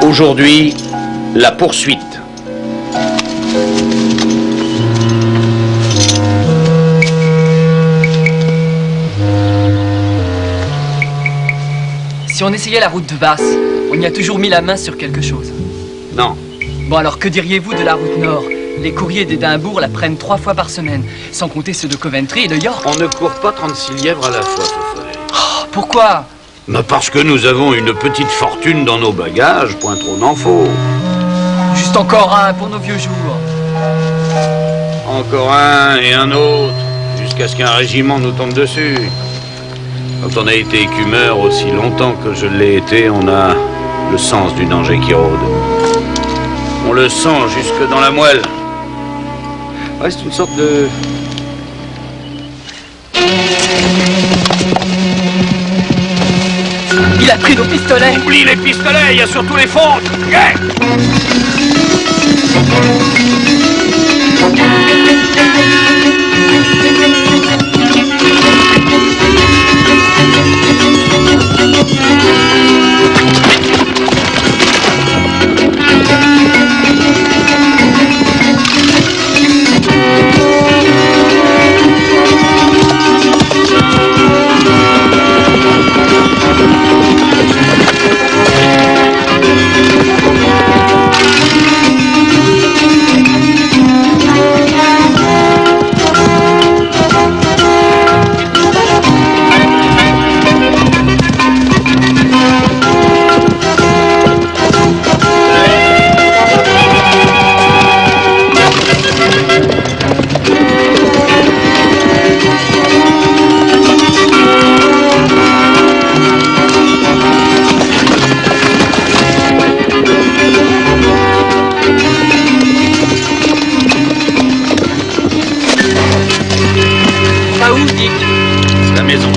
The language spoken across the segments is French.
Aujourd'hui, la poursuite. Si on essayait la route de Basse, on y a toujours mis la main sur quelque chose. Non. Bon alors, que diriez-vous de la route nord? Les courriers d'Édimbourg la prennent 3 fois par semaine, sans compter ceux de Coventry et de York. On ne court pas 36 lièvres à la fois, Fofollet. Oh, pourquoi? Parce que nous avons une petite fortune dans nos bagages, point trop n'en faut. Juste encore un pour nos vieux jours. Encore un et un autre, jusqu'à ce qu'un régiment nous tombe dessus. Quand on a été écumeur aussi longtemps que je l'ai été, on a le sens du danger qui rôde. On le sent jusque dans la moelle. Ouais, c'est une sorte de... Il a pris nos pistolets. Oublie les pistolets, il y a surtout les fontes. Yeah.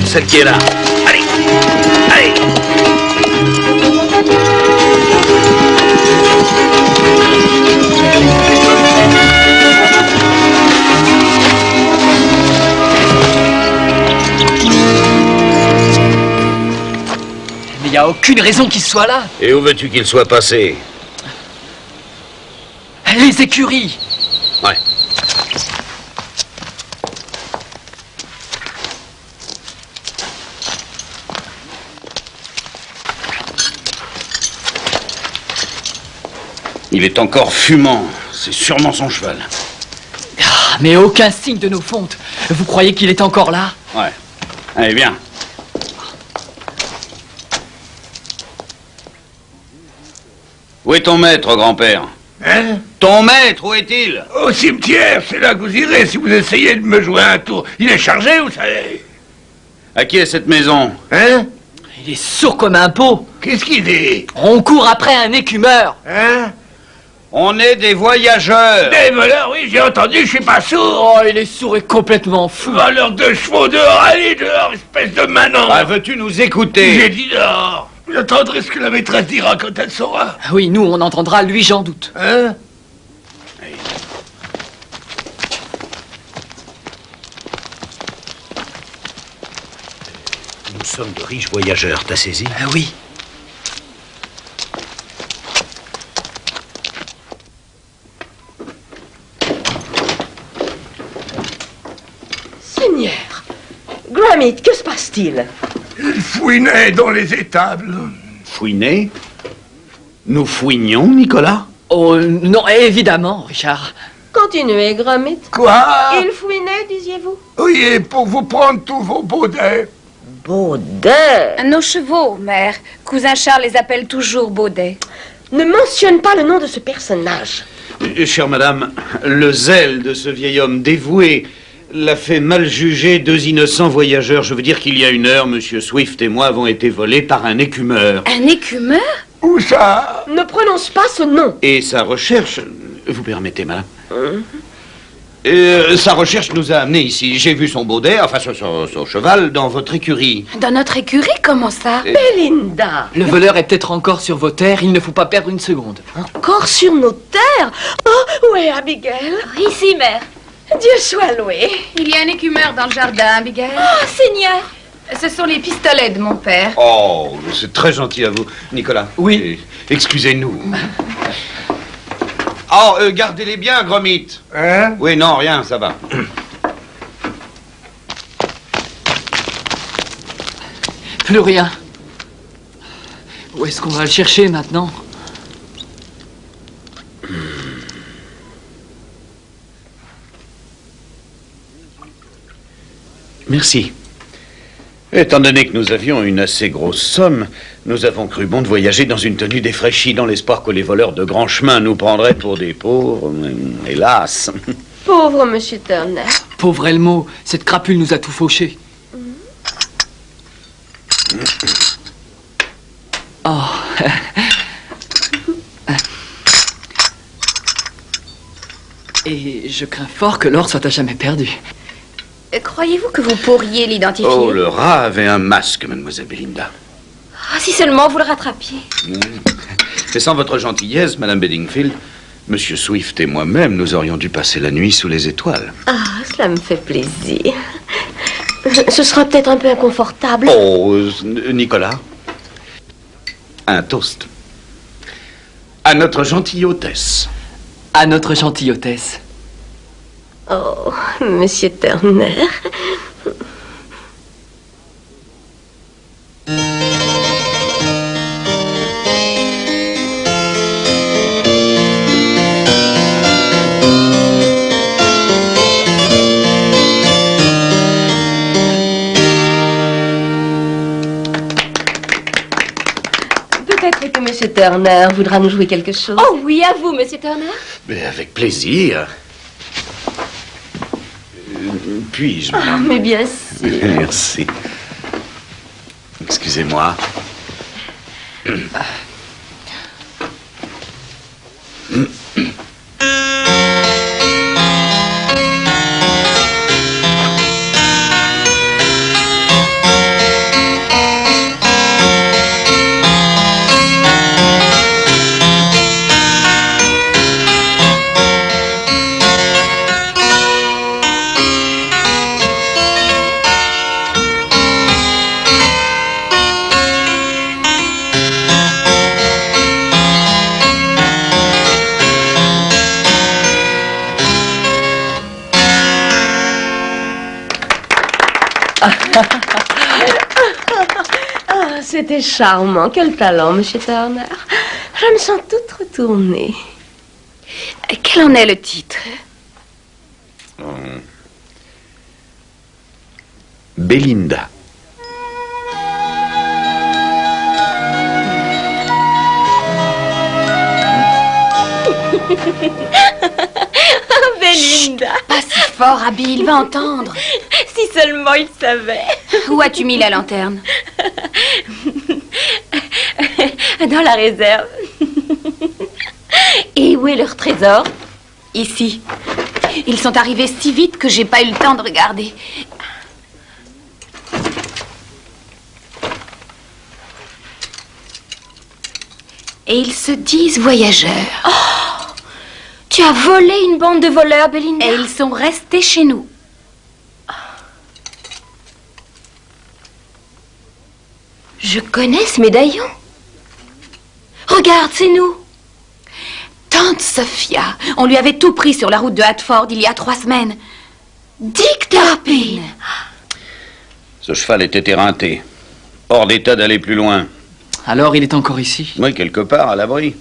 Celle qui est là. Allez, allez. Mais il n'y a aucune raison qu'il soit là. Et où veux-tu qu'il soit passé? Les écuries. Ouais. Il est encore fumant. C'est sûrement son cheval. Ah, mais aucun signe de nos fontes. Vous croyez qu'il est encore là? Ouais. Allez, viens. Où est ton maître, grand-père? Hein? Ton maître, où est-il? Au cimetière, c'est là que vous irez si vous essayez de me jouer un tour. Il est chargé, vous savez. À qui est cette maison? Hein? Il est sourd comme un pot. Qu'est-ce qu'il dit? On court après un écumeur. Hein? On est des voyageurs. Des voleurs, oui, j'ai entendu, je suis pas sourd. Oh, il est sourd et complètement fou. Voleurs de chevaux dehors, allez dehors, espèce de manant. Ah, veux-tu nous écouter? J'ai dit dehors. Vous entendrez ce que la maîtresse dira quand elle saura. Ah oui, nous, on entendra, lui, j'en doute. Hein? Nous sommes de riches voyageurs, t'as saisi? Ah oui. Seigneur, Gromit, que se passe-t-il? Il fouinait dans les étables. Fouiner? Nous fouinions, Nicolas? Oh, non, évidemment, Richard. Continuez, Gromit. Quoi? Il fouinait, disiez-vous? Oui, et pour vous prendre tous vos baudets. Baudet. Nos chevaux, mère. Cousin Charles les appelle toujours Baudet. Ne mentionne pas le nom de ce personnage. Chère madame, le zèle de ce vieil homme dévoué l'a fait mal juger 2 innocents voyageurs. Je veux dire qu'il y a 1 heure, Monsieur Swift et moi avons été volés par un écumeur. Un écumeur? Où ça? Ne prononce pas ce nom. Et sa recherche... Vous permettez, madame? Sa recherche nous a amenés ici. J'ai vu son baudet, enfin son cheval, dans votre écurie. Dans notre écurie, comment ça? Belinda. Le voleur est peut-être encore sur vos terres, il ne faut pas perdre une seconde. Encore sur nos terres? Oh, où est Abigail? Ici, mère. Dieu soit loué. Il y a un écumeur dans le jardin, Abigail. Oh, Seigneur. Ce sont les pistolets de mon père. Oh, c'est très gentil à vous. Nicolas. Oui. Excusez-nous. Oh, gardez-les bien, Gromit. Hein? Oui, non, rien, ça va. Plus rien. Où est-ce qu'on va le chercher maintenant? Merci. Étant donné que nous avions une assez grosse somme, nous avons cru bon de voyager dans une tenue défraîchie dans l'espoir que les voleurs de grand chemin nous prendraient pour des pauvres. Hélas. Pauvre monsieur Turner. Pauvre Elmo, cette crapule nous a tout fauché. Oh. Et je crains fort que l'or soit à jamais perdu. Croyez-vous que vous pourriez l'identifier? Oh, le rat avait un masque, mademoiselle Belinda. Ah, si seulement vous le rattrapiez. Mais sans votre gentillesse, madame Bedingfield, monsieur Swift et moi-même, nous aurions dû passer la nuit sous les étoiles. Ah, cela me fait plaisir. Ce sera peut-être un peu inconfortable. Oh, Nicolas, un toast. À notre gentille hôtesse. À notre gentille hôtesse. Oh, monsieur Turner. Peut-être que monsieur Turner voudra nous jouer quelque chose. Oh oui, à vous, monsieur Turner. Mais avec plaisir. Puis-je, Ah, madame? mais bien sûr. Merci. Excusez-moi. Ah, c'était charmant. Quel talent, monsieur Turner. Je me sens toute retournée. Quel en est le titre? Belinda. Belinda. Pas si fort, Abby, il va entendre. Si seulement il savait. Où as-tu mis la lanterne? Dans la réserve. Et où est leur trésor? Ici. Ils sont arrivés si vite que j'ai pas eu le temps de regarder. Et ils se disent voyageurs. Oh, tu as volé une bande de voleurs, Belinda. Et ils sont restés chez nous. Je connais ce médaillon. Regarde, c'est nous. Tante Sophia, on lui avait tout pris sur la route de Hartford il y a 3 semaines. Dick Turpin. Ce cheval était éreinté. Hors d'état d'aller plus loin. Alors il est encore ici, Oui, quelque part, à l'abri.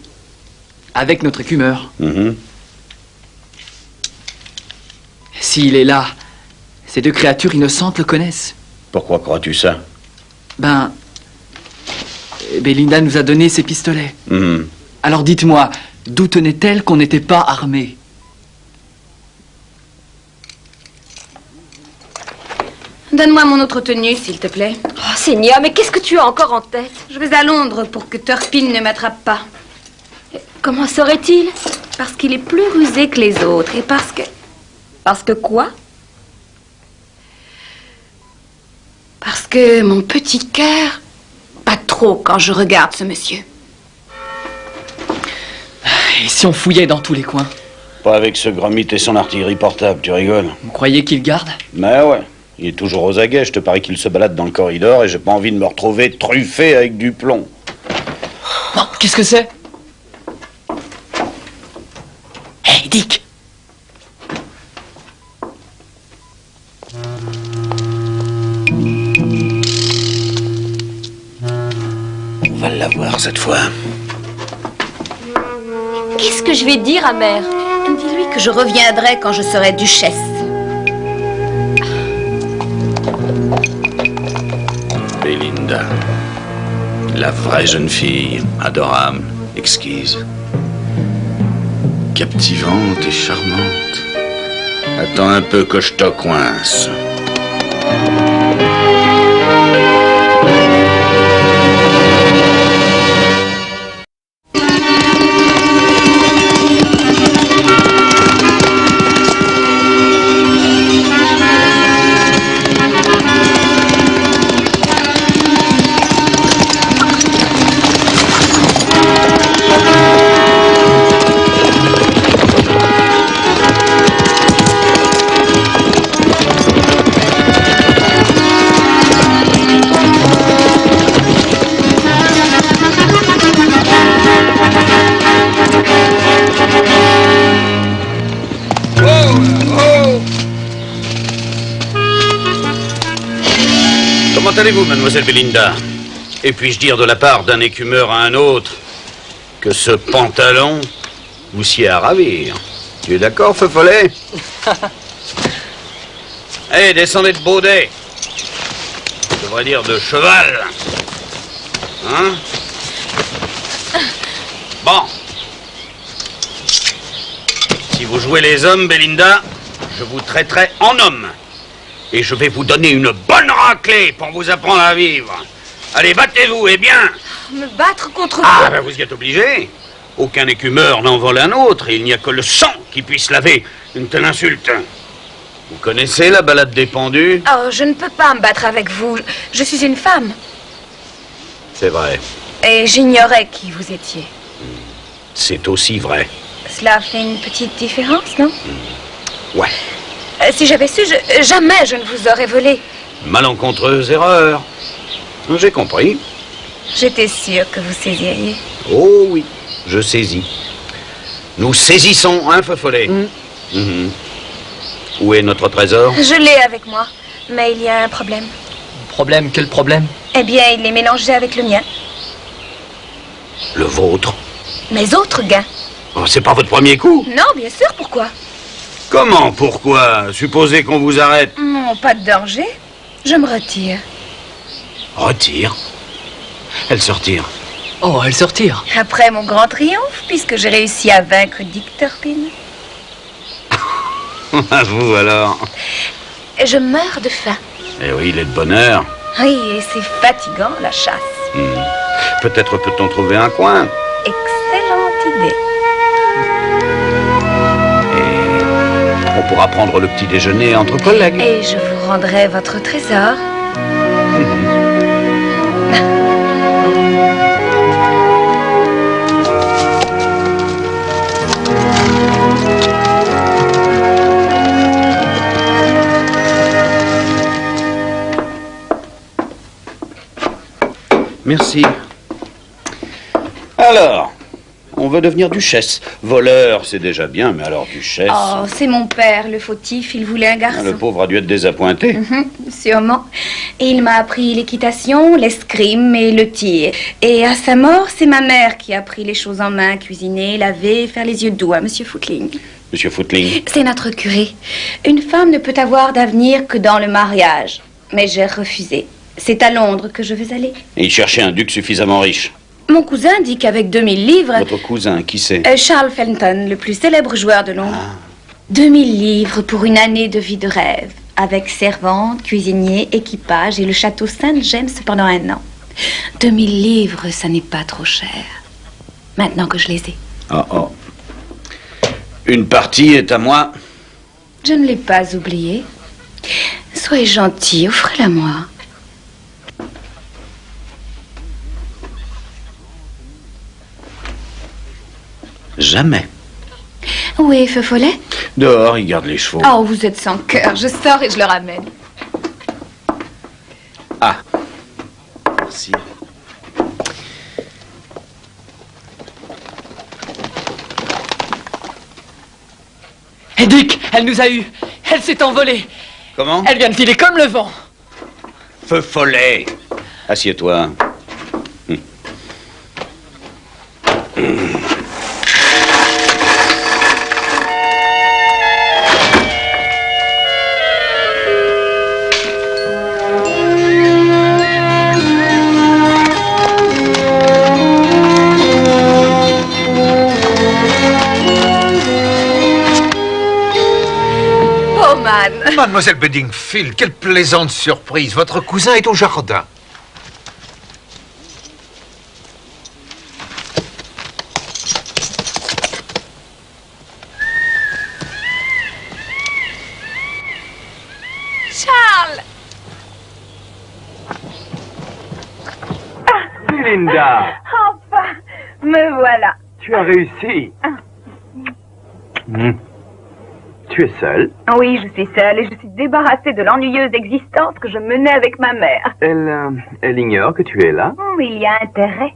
avec notre écumeur. Mhm. S'il est là, ces 2 créatures innocentes le connaissent. Pourquoi crois-tu ça? Ben, Belinda nous a donné ses pistolets. Mhm. Alors dites-moi, d'où tenait-elle qu'on n'était pas armés? Donne-moi mon autre tenue, s'il te plaît. Oh, Seigneur, mais qu'est-ce que tu as encore en tête? Je vais à Londres pour que Turpin ne m'attrape pas. Comment saurait-il? Parce qu'il est plus rusé que les autres et parce que... Parce que quoi? Parce que mon petit cœur bat trop quand je regarde ce monsieur. Et si on fouillait dans tous les coins? Pas avec ce Gromit et son artillerie portable, tu rigoles? Vous croyez qu'il garde? Mais ouais, il est toujours aux aguets, je te parie qu'il se balade dans le corridor et j'ai pas envie de me retrouver truffé avec du plomb. Non, qu'est-ce que c'est? Qu'est-ce que je vais dire à mère? Dis-lui que je reviendrai quand je serai duchesse. Belinda. La vraie jeune fille, adorable, exquise. Captivante et charmante. Attends un peu que je te coince. Comment allez-vous, mademoiselle Belinda? Et puis-je dire de la part d'un écumeur à un autre que ce pantalon vous sied à ravir? Tu es d'accord, feu follet? Hé, descendez de baudet. Je devrais dire de cheval. Hein? Bon. Si vous jouez les hommes, Belinda, je vous traiterai en homme. Et je vais vous donner une bonne raclée pour vous apprendre à vivre. Allez, battez-vous, et bien. Me battre contre Ah, toi? ben vous y êtes obligé. Aucun écumeur n'en vole un autre, et il n'y a que le sang qui puisse laver une telle insulte. Vous connaissez la balade des pendus? Oh, je ne peux pas me battre avec vous. Je suis une femme. C'est vrai. Et j'ignorais qui vous étiez. C'est aussi vrai. Cela fait une petite différence, non? Ouais. Si j'avais su, jamais je ne vous aurais volé. Malencontreuse erreur. J'ai compris. J'étais sûre que vous saisiriez. Oh oui, je saisis. Nous saisissons, hein, feu follet? Mhm. Où est notre trésor? Je l'ai avec moi, mais il y a un problème. Problème? Quel problème? Eh bien, il est mélangé avec le mien. Le vôtre? Mes autres gains. Oh, c'est pas votre premier coup? Non, bien sûr, pourquoi? Comment? Pourquoi? Supposez qu'on vous arrête. Non, pas de danger. Je me retire. Retire? Elle se retire. Oh, elle se retire. Après mon grand triomphe, puisque j'ai réussi à vaincre Dick Turpin. À vous alors. Je meurs de faim. Eh oui, il est de bonne heure. Oui, et c'est fatigant, la chasse. Peut-être peut-on trouver un coin. Excellente idée. On pourra prendre le petit déjeuner entre collègues. Et je vous rendrai votre trésor. Merci. Alors, on veut devenir duchesse. Voleur, c'est déjà bien, mais alors duchesse... Oh, c'est mon père, le fautif. Il voulait un garçon. Le pauvre a dû être désappointé. Sûrement. Et il m'a appris l'équitation, l'escrime et le tir. Et à sa mort, c'est ma mère qui a pris les choses en main, cuisiner, laver, faire les yeux doux à Monsieur Footling. Monsieur Footling? C'est notre curé. Une femme ne peut avoir d'avenir que dans le mariage. Mais j'ai refusé. C'est à Londres que je vais aller. Et il cherchait un duc suffisamment riche. Mon cousin dit qu'avec 2000 livres... Votre cousin, qui c'est? Charles Fenton, le plus célèbre joueur de Londres. 2000 livres pour une année de vie de rêve. Avec servante, cuisinier, équipage et le château Saint-James pendant 1 an. 2000 livres, ça n'est pas trop cher. Maintenant que je les ai. Oh. Une partie est à moi. Je ne l'ai pas oublié. Soyez gentil, offrez-la moi. Jamais. Où est Feu Follet? Dehors, il garde les chevaux. Oh, vous êtes sans cœur. Je sors et je le ramène. Ah. Merci. Et Dick, elle nous a eu. Elle s'est envolée. Comment? Elle vient de filer comme le vent. Feu follet. Assieds-toi. Mademoiselle Bedingfield, quelle plaisante surprise. Votre cousin est au jardin. Charles! Belinda, Enfin, me voilà. tu as réussi. Tu es seule? Oui, je suis seule et je suis débarrassée de l'ennuyeuse existence que je menais avec ma mère. Elle ignore que tu es là? Oh, il y a intérêt.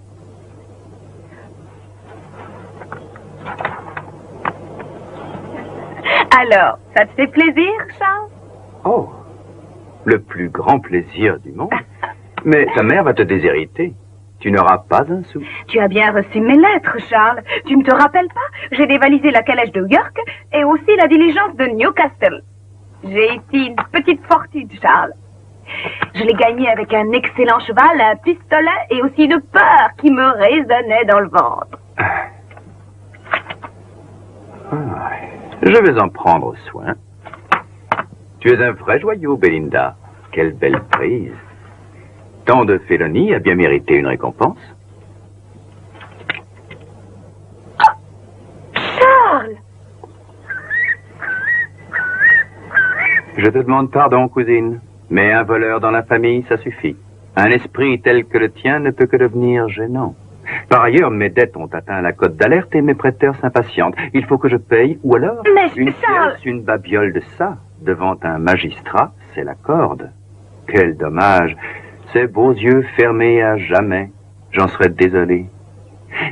Alors, ça te fait plaisir, Charles? Oh, le plus grand plaisir du monde. Mais ta mère va te déshériter. Tu n'auras pas un sou. Tu as bien reçu mes lettres, Charles. Tu ne te rappelles pas? J'ai dévalisé la calèche de York et aussi la diligence de Newcastle. J'ai ici une petite fortune, Charles. Je l'ai gagnée avec un excellent cheval, un pistolet et aussi une peur qui me résonnait dans le ventre. Je vais en prendre soin. Tu es un vrai joyau, Belinda. Quelle belle prise. Tant de félonie a bien mérité une récompense. Charles! Je te demande pardon, cousine, mais un voleur dans la famille, ça suffit. Un esprit tel que le tien ne peut que devenir gênant. Par ailleurs, mes dettes ont atteint la cote d'alerte et mes prêteurs s'impatientent. Il faut que je paye, ou alors, Mais une Charles! pièce, une babiole de ça, devant un magistrat, c'est la corde. Quel dommage. Ces beaux yeux fermés à jamais. J'en serais désolé.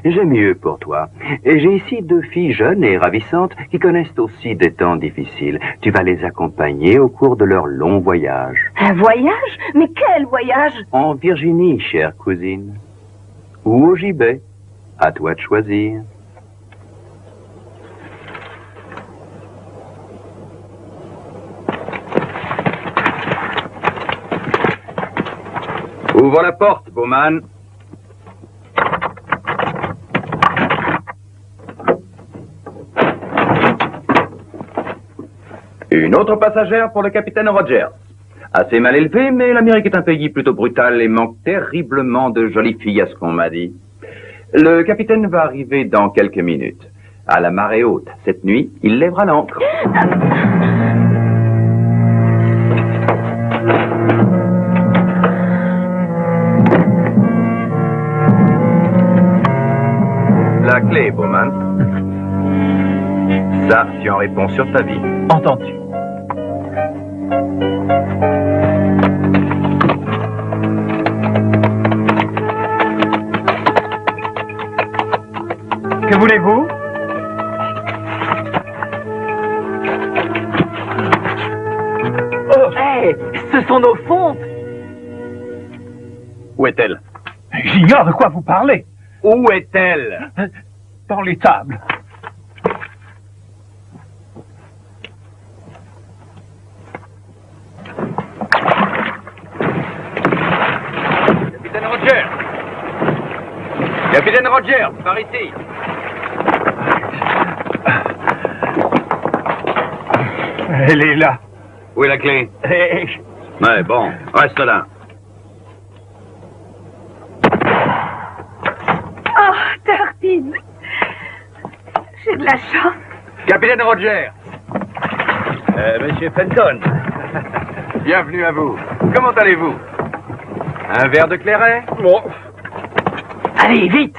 J'ai mieux pour toi. Et j'ai ici 2 filles jeunes et ravissantes qui connaissent aussi des temps difficiles. Tu vas les accompagner au cours de leur long voyage. Un voyage? Mais quel voyage? En Virginie, chère cousine. Ou au gibet. À toi de choisir. Ouvre la porte, Bowman. Une autre passagère pour le capitaine Rogers. Assez mal élevé, mais l'Amérique est un pays plutôt brutal et manque terriblement de jolies filles à ce qu'on m'a dit. Le capitaine va arriver dans quelques minutes. À la marée haute, cette nuit, il lèvera l'ancre. La clé, Bowman. Ça, tu en réponds sur ta vie. Entendu. Que voulez-vous? Oh, hey, ce sont nos fontes. Où est-elle? J'ignore de quoi vous parlez. Où est-elle? Dans les tables. Capitaine Rogers! Capitaine Rogers, par ici! Elle est là. Où est la clé? Hey. Ouais, bon, reste là. Oh, Tartine! J'ai de la chance. Capitaine Rogers! Monsieur Fenton. Bienvenue à vous. Comment allez-vous? Un verre de clairet? Bon. Allez, vite.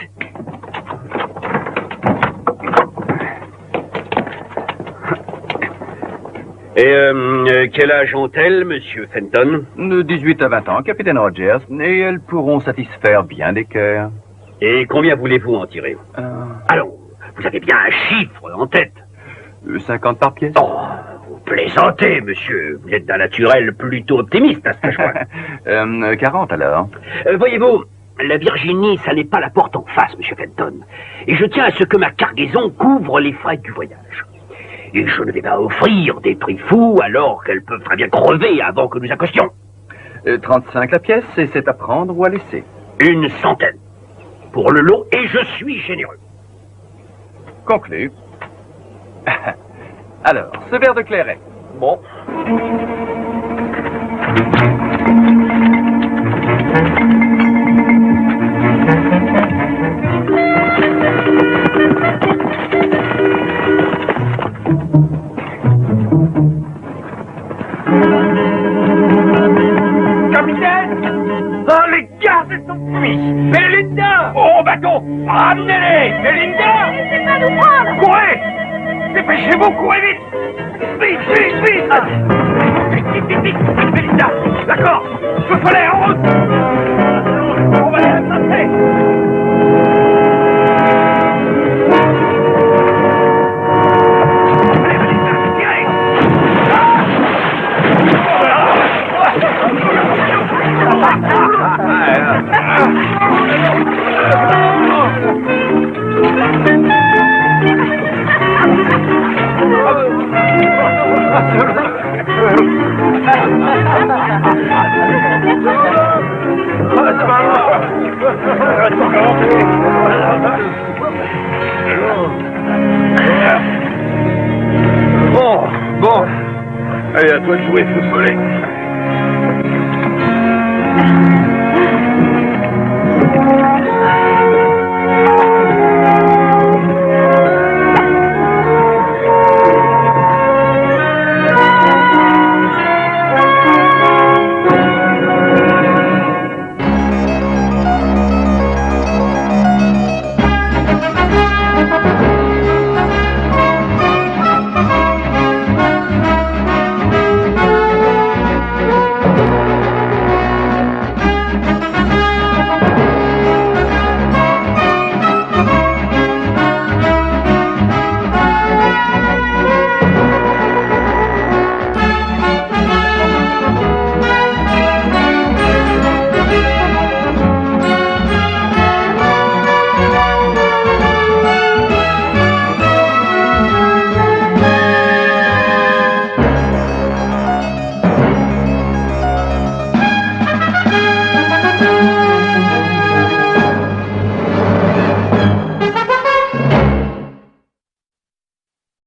Et quel âge ont-elles, monsieur Fenton? De 18 à 20 ans, Capitaine Rogers, et elles pourront satisfaire bien des cœurs. Et combien voulez-vous en tirer? Allons, vous avez bien un chiffre en tête. 50 par pièce. Oh, vous plaisantez, monsieur. Vous êtes d'un naturel plutôt optimiste, à ce que je vois. 40 alors. Voyez-vous, la Virginie, ça n'est pas la porte en face, monsieur Fenton. Et je tiens à ce que ma cargaison couvre les frais du voyage. Et je ne vais pas offrir des prix fous alors qu'elles peuvent très bien crever avant que nous accostions. 35 la pièce, et c'est à prendre ou à laisser. Une centaine. Pour le lot, et je suis généreux. Conclu. Alors, ce verre de clairet. Bon. Capitaine! Oh, les gardes sont fuis! Melinda! Oh, bateau! Ramenez-les! Melinda! Laissez-moi nous prendre! Courez! Dépêchez-vous, courez vite! Vite, vite, vite! Vite, vite, vite, vite! Melinda! D'accord! Feu follet, en route! On va les rattraper! Allez, Melinda, tirez! Bon. Allez, à toi de jouer, feu follet.